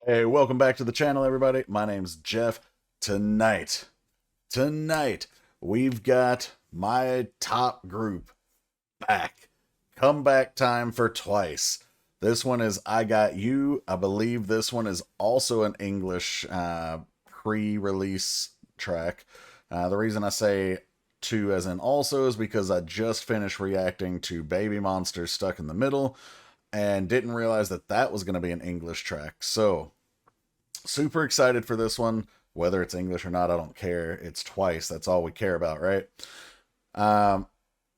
Hey, welcome back to the channel, everybody. My name's Jeff. Tonight, we've got my top group back. Comeback time for Twice. This one is I Got You. I believe this one is also an English pre-release track. The reason I say two as in also is because I just finished reacting to Baby Monsters Stuck in the Middle and didn't realize that that was going to be an English track. So, super excited for this one. Whether it's English or not, I don't care. It's Twice. That's all we care about, right? Um,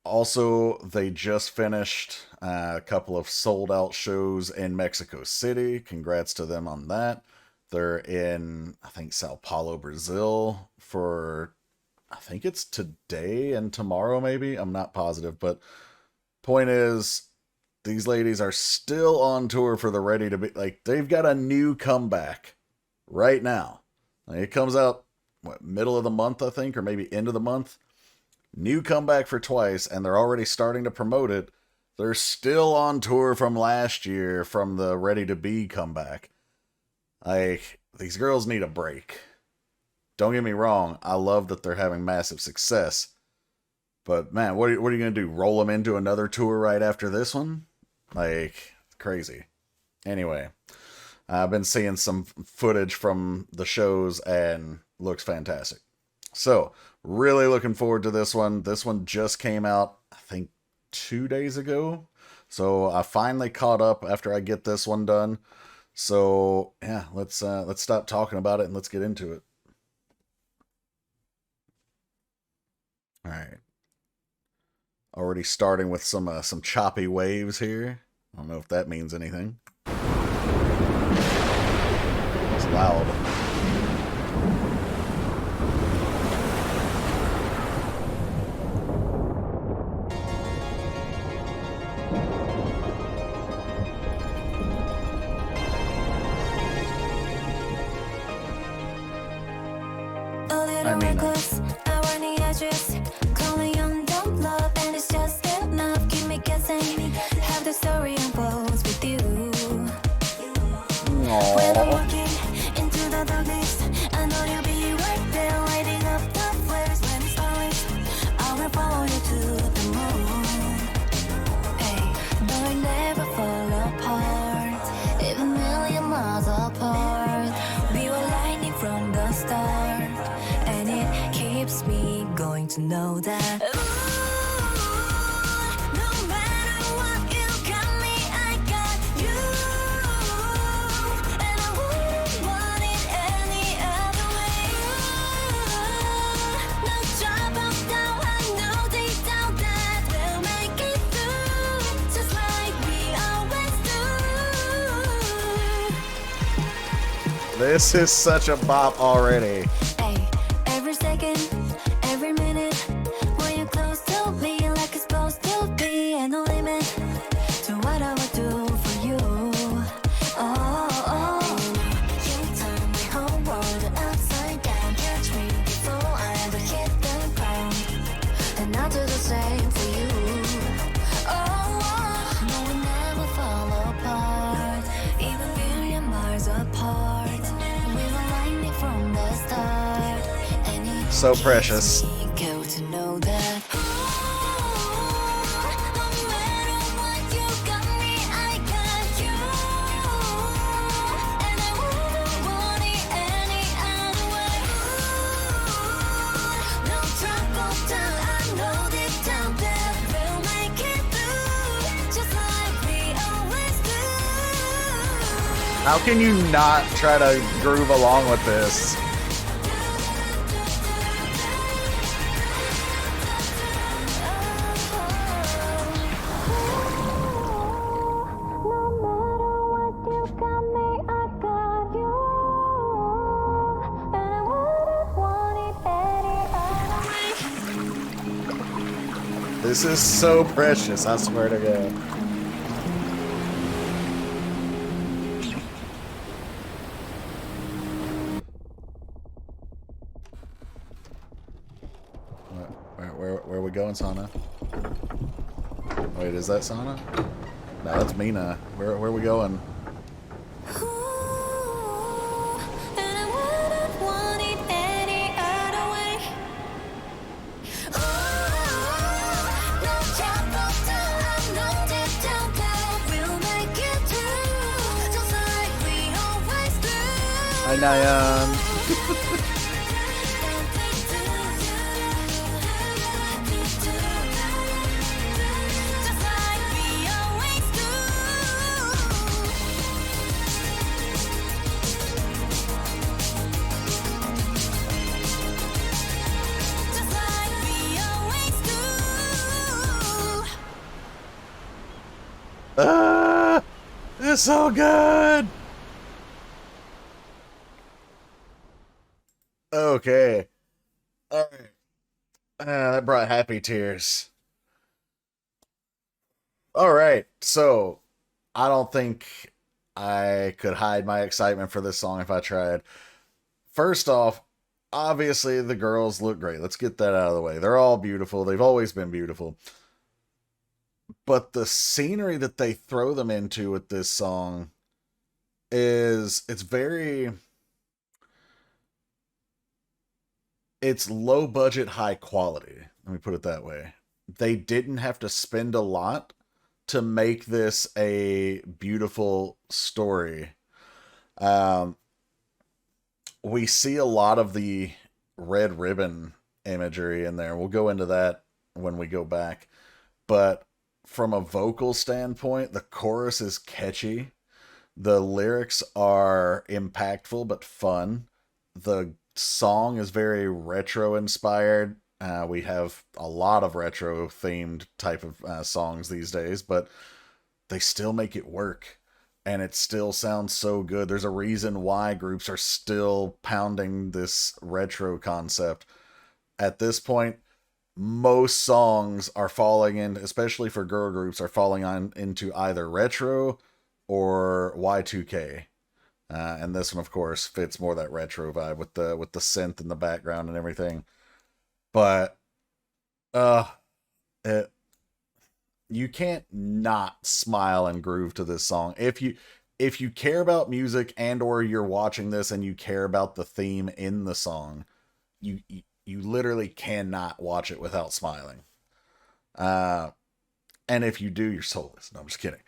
Also, they just finished a couple of sold out shows in Mexico City. Congrats to them on that. They're in, I think, Sao Paulo, Brazil for, I think it's today and tomorrow, maybe. I'm not positive, but point is, these ladies are still on tour for the Ready to Be. Like, they've got a new comeback right now. Like, it comes out, what, middle of the month, I think, or maybe end of the month. New comeback for Twice, and they're already starting to promote it. They're still on tour from last year from the Ready to Be comeback. Like, these girls need a break. Don't get me wrong, I love that they're having massive success. But man, what are you going to do? Roll them into another tour right after this one? Like, crazy. Anyway, I've been seeing some footage from the shows and looks fantastic. So, really looking forward to this one. This one just came out, I think, 2 days ago. So I finally caught up after I get this one done. So yeah, let's stop talking about it and let's get into it. All right. Already starting with some choppy waves here. I don't know if that means anything. It's loud. I mean, to know that. Ooh, no matter what, you got me, I got you. And I wouldn't want it any other way. Ooh, no trouble, now I know deep down that we'll make it through, just like we always do. this is such a bop already. Hey, every second, every minute, when you're close to me, like it's supposed to be, and no limit to what I would do for you. You turn my whole world upside down. Catch me before I ever hit the ground, and I'll do the same for you. No, we never fall apart, even billion miles apart. We were lightning from the start, and it So precious. go to know that. No matter what, you got me, I got you. And I wouldn't want it any other way. No trouble down, I know deep down that we'll make it through, just like we always do. How can you not try to groove along with this? This is so precious, I swear to God. Where are we going, Sana? Wait, is that Sana? No, that's Mina. Where are we going? Hi, Nyan. Just like we always do. Just like we always do. Ah, it's so good. Okay. All right. That brought happy tears. All right. So, I don't think I could hide my excitement for this song if I tried. First off, obviously the girls look great. Let's get that out of the way. They're all beautiful. They've always been beautiful. But the scenery that they throw them into with this song is it's low budget, high quality. Let me put it that way. They didn't have to spend a lot to make this a beautiful story. Um, we see a lot of the red ribbon imagery in there. We'll go into that when we go back. But from a vocal standpoint, the chorus is catchy. The lyrics are impactful but fun. The song is very retro inspired. We have a lot of retro themed type of songs these days, but they still make it work. And it still sounds so good. There's a reason why groups are still pounding this retro concept. At this point, most songs are falling in, especially for girl groups, are falling on into either retro or Y2K. And this one, of course, fits more that retro vibe with the synth in the background and everything. But uh, it, you can't not smile and groove to this song. If you care about music and or you're watching this and you care about the theme in the song, you literally cannot watch it without smiling. Uh, and if you do, you're soulless. No, I'm just kidding.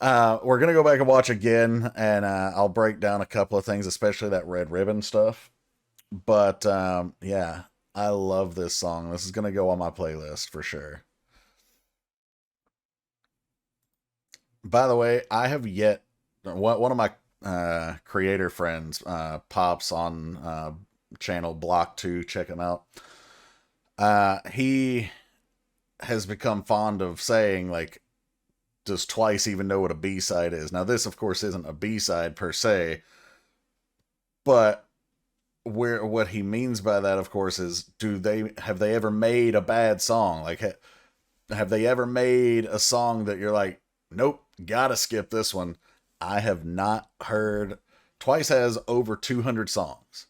We're gonna go back and watch again, and I'll break down a couple of things, especially that red ribbon stuff. But yeah, I love this song. This is gonna go on my playlist for sure. By the way, I have yet one of my creator friends, Pops on channel Block 2. Check him out. He has become fond of saying, like, does Twice even know what a B-side is? Now, this, of course, isn't a B-side per se, but what he means by that, of course, is have they ever made a bad song? Like, have they ever made a song that you're like, nope, gotta skip this one? I have not heard. Twice has over 200 songs.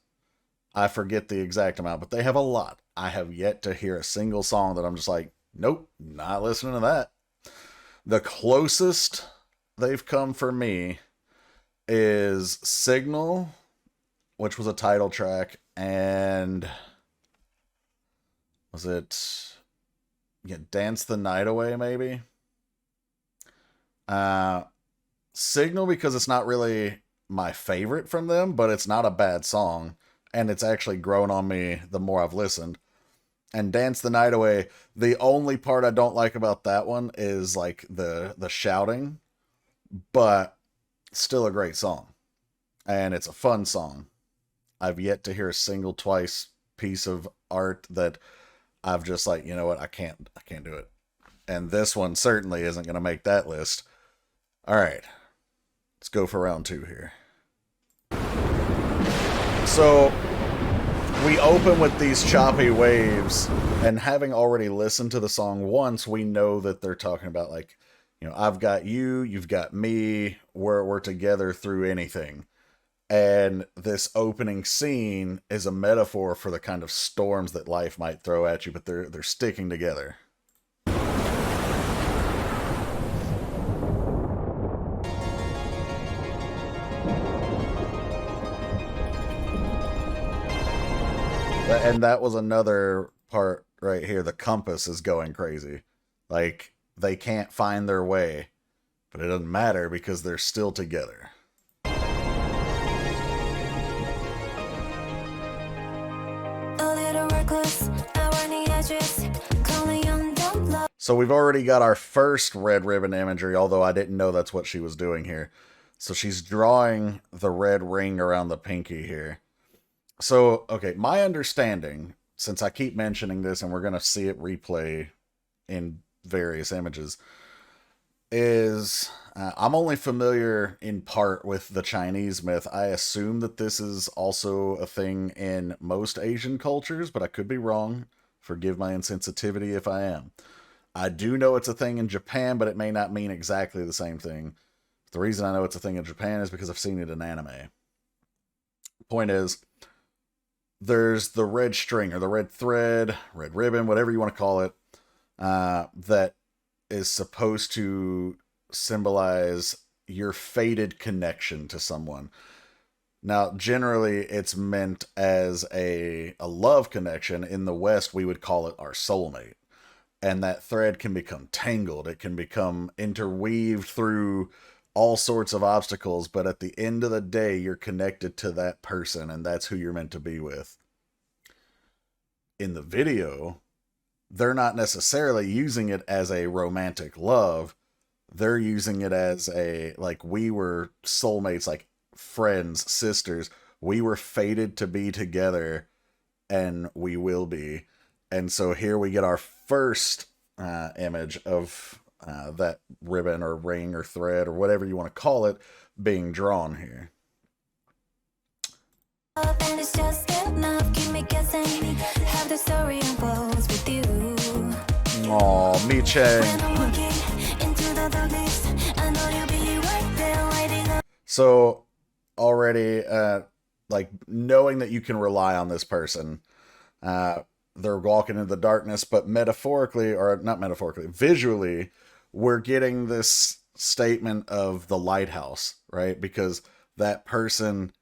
I forget the exact amount, but they have a lot. I have yet to hear a single song that I'm just like, nope, not listening to that. The closest they've come for me is Signal, which was a title track, and was it Dance the Night Away, maybe? Signal, because it's not really my favorite from them, but it's not a bad song, and it's actually grown on me the more I've listened. And Dance the Night Away, the only part I don't like about that one is like the shouting, but still a great song. And it's a fun song. I've yet to hear a single Twice piece of art that I've just like, you know what, I can't do it. And this one certainly isn't going to make that list. All right. Let's go for round 2 here. So we open with these choppy waves, and having already listened to the song once, we know that they're talking about, like, I've got you, you've got me, we're together through anything. And this opening scene is a metaphor for the kind of storms that life might throw at you, but they're sticking together. And that was another part right here. The compass is going crazy. Like, they can't find their way, but it doesn't matter because they're still together. little reckless. I want the edges. Calling on dumb love. So we've already got our first red ribbon imagery, although I didn't know that's what she was doing here. So she's drawing the red ring around the pinky here. So, okay, my understanding, since I keep mentioning this and we're going to see it replay in various images, is I'm only familiar in part with the Chinese myth. I assume that this is also a thing in most Asian cultures, but I could be wrong. Forgive my insensitivity if I am. I do know it's a thing in Japan, but it may not mean exactly the same thing. The reason I know it's a thing in Japan is because I've seen it in anime. Point is, there's the red string, or the red thread, red ribbon, whatever you want to call it, that is supposed to symbolize your fated connection to someone. Now, generally, it's meant as a love connection. In the West, we would call it our soulmate. And that thread can become tangled. It can become interweaved through all sorts of obstacles. But at the end of the day, you're connected to that person, and that's who you're meant to be with. In the video, they're not necessarily using it as a romantic love. They're using it as a, like, we were soulmates, like friends, sisters. We were fated to be together, and we will be. And so here we get our first image of that ribbon or ring or thread or whatever you want to call it being drawn here. And it's just enough, keep me guessing. Have the story unfolds with you. Aww, Mi Chang. When I'm walking into the darkness, I know you'll be right there lighting up. So already, like, knowing that you can rely on this person, they're walking in the darkness, but metaphorically, or not metaphorically, visually, we're getting this statement of the lighthouse, right? Because that person,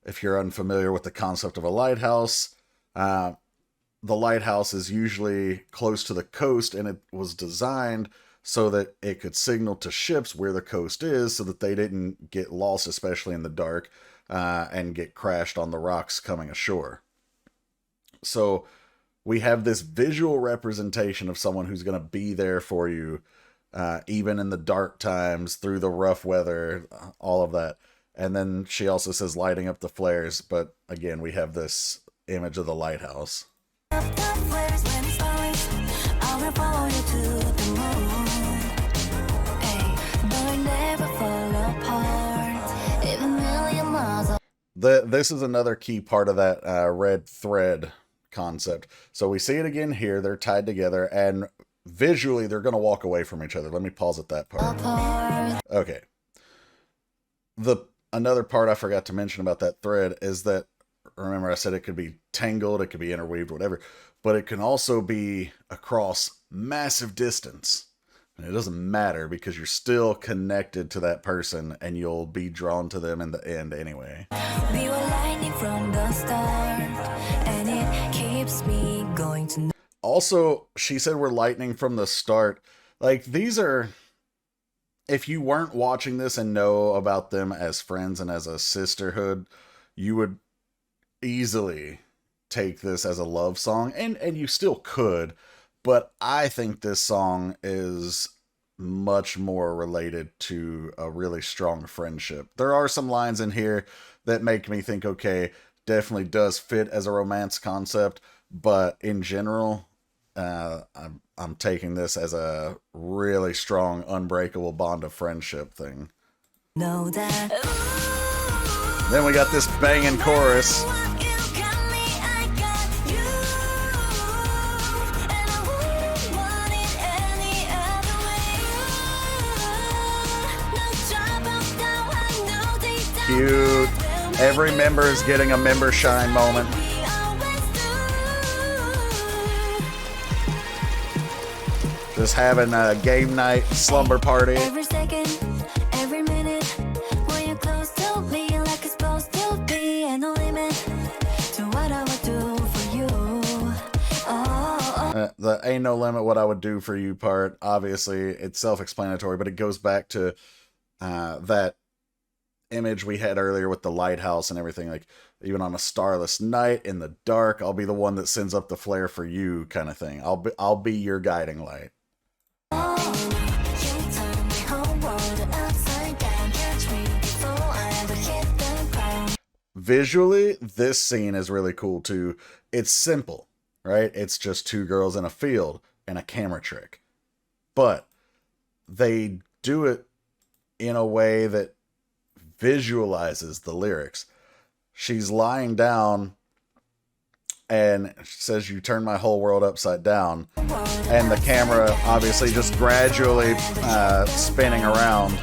if you're unfamiliar with the concept of a lighthouse, the lighthouse is usually close to the coast, and it was designed so that it could signal to ships where the coast is so that they didn't get lost, especially in the dark, and get crashed on the rocks coming ashore. So we have this visual representation of someone who's going to be there for you, even in the dark times, through the rough weather, all of that. And then she also says lighting up the flares, but again, we have this image of the lighthouse. This is another key part of that red thread concept. So we see it again here. They're tied together, and visually they're going to walk away from each other. Let me pause at that part. Okay. Another part I forgot to mention about that thread is that, remember I said it could be tangled, it could be interweaved, whatever, but it can also be across massive distance. And it doesn't matter because you're still connected to that person and you'll be drawn to them in the end anyway. We were lightning from the start, and it keeps me going to... Also, she said we're lightning from the start. Like, these are... If you weren't watching this and know about them as friends and as a sisterhood, you would easily take this as a love song, and you still could, but I think this song is much more related to a really strong friendship. There are some lines in here that make me think, okay, definitely does fit as a romance concept, but in general, I'm taking this as a really strong, unbreakable bond of friendship thing. Know that. Then we got this banging chorus. Cute. Every member is getting a member shine moment. Just having a game night slumber party. Every second, every minute, when you're close to me, like it's supposed to be, and no limit to what I would do for you. The ain't no limit what I would do for you part, obviously, it's self-explanatory, but it goes back to that image we had earlier with the lighthouse and everything, like even on a starless night in the dark, I'll be the one that sends up the flare for you, kind of thing. I'll be your guiding light. Visually, this scene is really cool too. It's simple, right? It's just two girls in a field and a camera trick. But they do it in a way that visualizes the lyrics. She's lying down and she says, "You turn my whole world upside down." And the camera obviously just gradually spinning around.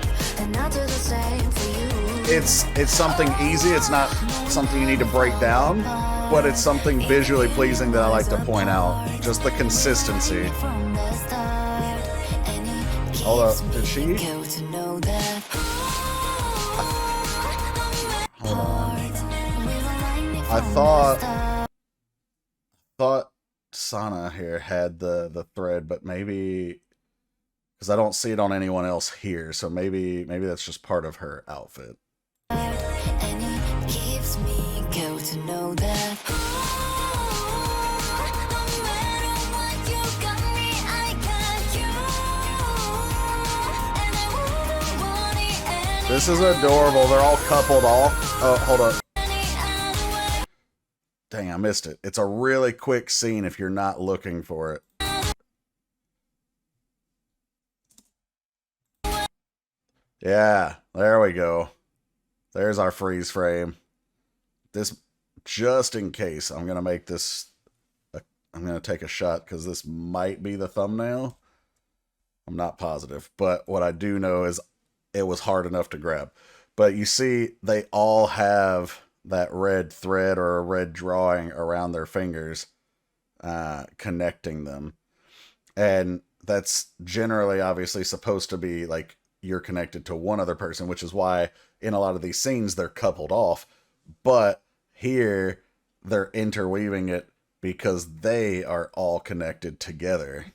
It's something easy. It's not something you need to break down, but it's something visually pleasing that I like to point out. Just the consistency. Hold up, did she? Hold on. I thought Sana here had the thread, but maybe because I don't see it on anyone else here, so maybe that's just part of her outfit. This is adorable. They're all coupled off. Oh, hold up. Dang, I missed it. It's a really quick scene if you're not looking for it. Yeah, there we go. There's our freeze frame. This, just in case, I'm going to make this, I'm going to take a shot because this might be the thumbnail. I'm not positive, but what I do know is it was hard enough to grab. But you see, they all have that red thread or a red drawing around their fingers, connecting them. And that's generally obviously supposed to be like you're connected to one other person, which is why in a lot of these scenes they're coupled off. But here they're interweaving it because they are all connected together.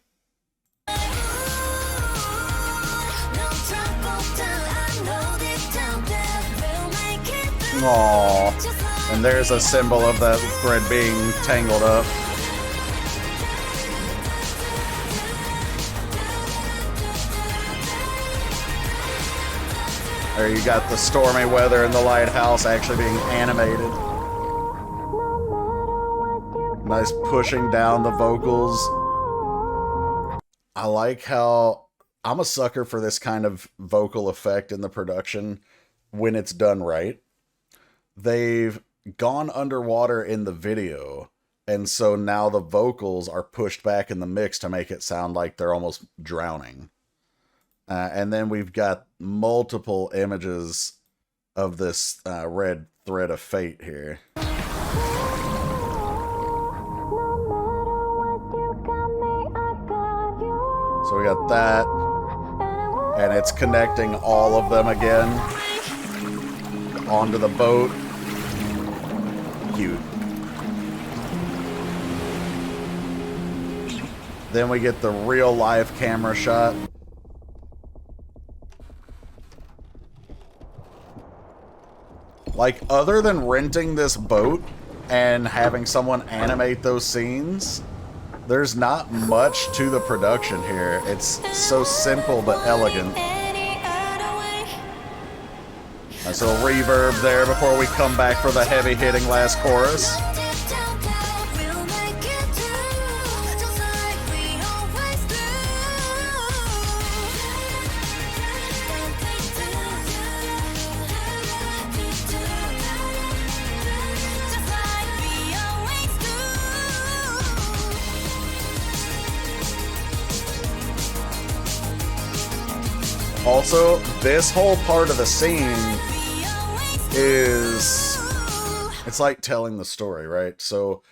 Aww. And there's a symbol of that thread being tangled up. There you got the stormy weather and the lighthouse actually being animated. Nice pushing down the vocals. I like how I'm a sucker for this kind of vocal effect in the production when it's done right. They've gone underwater in the video, and so now the vocals are pushed back in the mix to make it sound like they're almost drowning. And then we've got multiple images of this red thread of fate here. So we got that, and it's connecting all of them again onto the boat. Cute. Then we get the real live camera shot. Like, other than renting this boat and having someone animate those scenes, there's not much to the production here. It's so simple but elegant. Nice little reverb there before we come back for the heavy-hitting last chorus. Also, this whole part of the scene is, it's like telling the story, right? So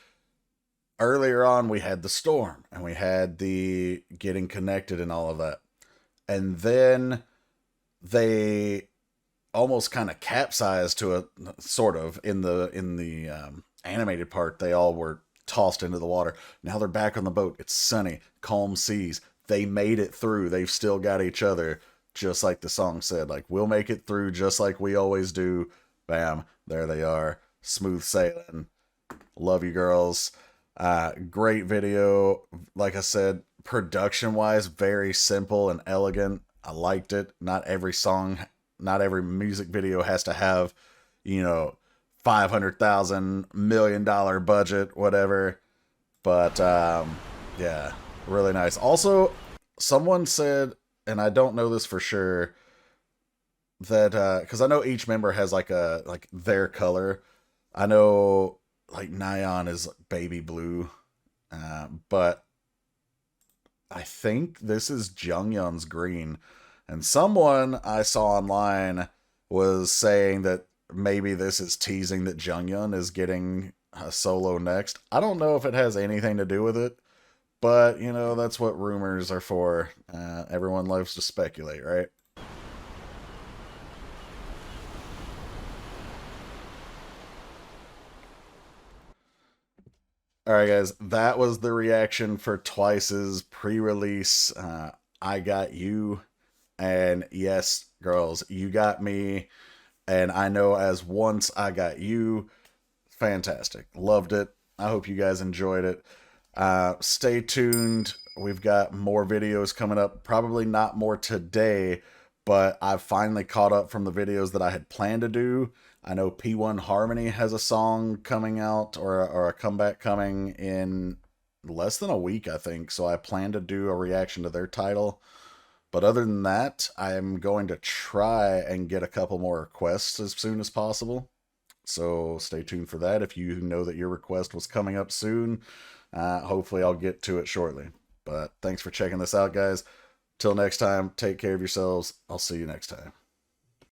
earlier on we had the storm and we had the getting connected and all of that. And then they almost kind of capsized to a sort of in the animated part. They all were tossed into the water. Now they're back on the boat. It's sunny, calm seas. They made it through. They've still got each other. just like the song said. Like, we'll make it through just like we always do. Bam, there they are. Smooth sailing. Love you, girls. Great video. Like I said, production-wise, very simple and elegant. I liked it. Not every song, not every music video has to have, you know, $500,000 million budget, whatever. But yeah, really nice. Also, someone said, and I don't know this for sure, that because I know each member has like their color. I know like Nyan is baby blue, but I think this is Jungyeon's green. And someone I saw online was saying that maybe this is teasing that Jungyeon is getting a solo next. I don't know if it has anything to do with it, but you know, that's what rumors are for. Everyone loves to speculate, right? Alright, guys, that was the reaction for Twice's pre-release I Got You. And yes, girls, you got me. And I know as Once I Got You, fantastic. Loved it. I hope you guys enjoyed it. Stay tuned. We've got more videos coming up. Probably not more today, but I've finally caught up from the videos that I had planned to do. I know P1 Harmony has a song coming out, or a comeback coming in less than a week, I think. So I plan to do a reaction to their title. But other than that, I'm going to try and get a couple more requests as soon as possible. So stay tuned for that. If you know that your request was coming up soon, hopefully I'll get to it shortly. But thanks for checking this out, guys. Till next time, take care of yourselves. I'll see you next time.